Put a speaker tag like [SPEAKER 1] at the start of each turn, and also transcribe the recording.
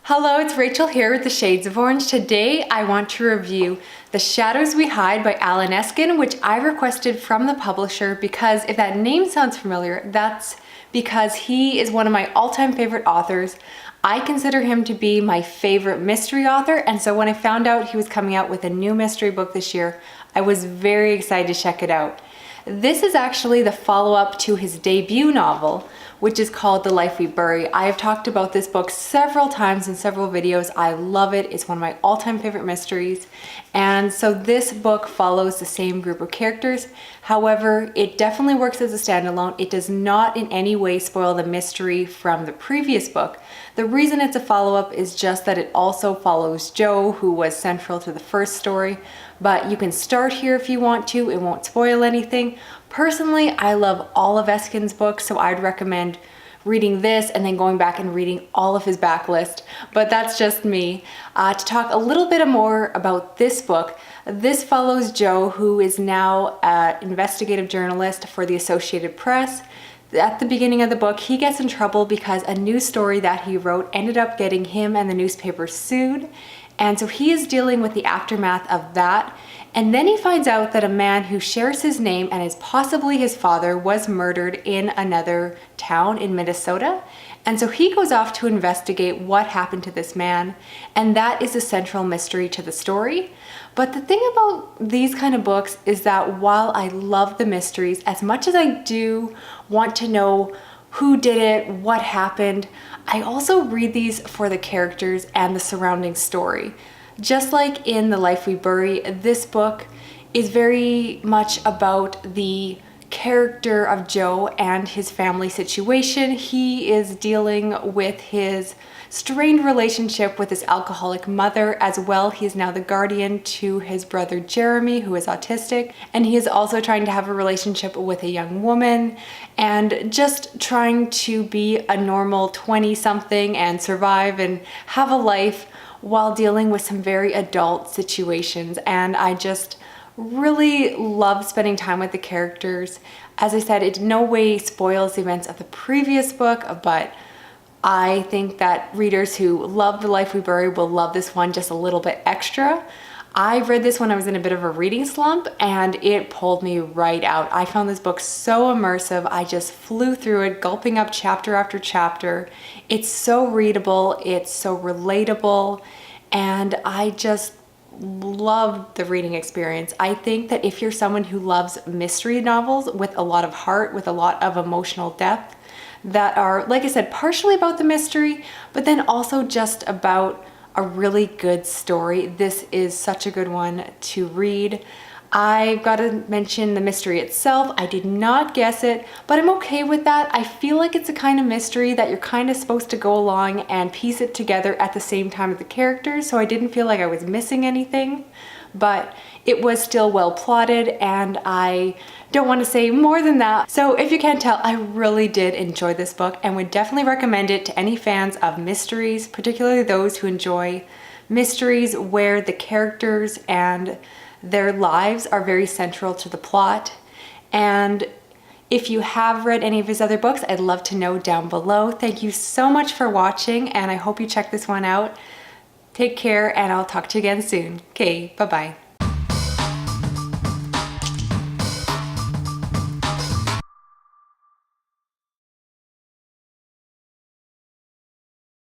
[SPEAKER 1] Hello, it's Rachel here with the Shades of Orange. Today I want to review The Shadows We Hide by Eskens, which I requested from the publisher because if that name sounds familiar, that's because he is one of my all-time favorite authors. I consider him to be my favorite mystery author, and so when I found out he was coming out with a new mystery book this year, I was very excited to check it out. This is actually the follow-up to his debut novel, which is called The Life We Bury. I have talked about this book several times in several videos. I love it. It's one of my all-time favorite mysteries. And so this book follows the same group of characters. However, it definitely works as a standalone. It does not in any way spoil the mystery from the previous book. The reason it's a follow-up is just that it also follows Joe, who was central to the first story. But you can start here if you want to. It won't spoil anything. Personally, I love all of Eskens' books, so I'd recommend reading this and then going back and reading all of his backlist, but that's just me. To talk a little bit more about this book, this follows Joe, who is now an investigative journalist for the Associated Press. At the beginning of the book, he gets in trouble because a news story that he wrote ended up getting him and the newspaper sued. And so he is dealing with the aftermath of that. And then he finds out that a man who shares his name and is possibly his father was murdered in another town in Minnesota. And so he goes off to investigate what happened to this man. And that is the central mystery to the story. But the thing about these kind of books is that while I love the mysteries, as much as I do want to know who did it, what happened, I also read these for the characters and the surrounding story. Just like in The Life We Bury, this book is very much about the character of Joe and his family situation. He is dealing with his strained relationship with his alcoholic mother as well. He is now the guardian to his brother Jeremy, who is autistic, and he is also trying to have a relationship with a young woman and just trying to be a normal 20-something and survive and have a life while dealing with some very adult situations. And I just really love spending time with the characters. As I said, it in no way spoils the events of the previous book, but I think that readers who love The Life We Bury will love this one just a little bit extra. I read this when I was in a bit of a reading slump and it pulled me right out. I found this book so immersive. I just flew through it, gulping up chapter after chapter. It's so readable, it's so relatable, and I just love the reading experience. I think that if you're someone who loves mystery novels with a lot of heart, with a lot of emotional depth, that are, like I said, partially about the mystery, but then also just about a really good story, this is such a good one to read. I've got to mention the mystery itself. I did not guess it, but I'm okay with that. I feel like it's a kind of mystery that you're kind of supposed to go along and piece it together at the same time as the characters, so I didn't feel like I was missing anything, but it was still well plotted, and I don't want to say more than that. So if you can't tell, I really did enjoy this book and would definitely recommend it to any fans of mysteries, particularly those who enjoy mysteries where the characters and their lives are very central to the plot. And if you have read any of his other books, I'd love to know down below. Thank you so much for watching, and I hope you check this one out. Take care, and I'll talk to you again soon. Okay, bye-bye.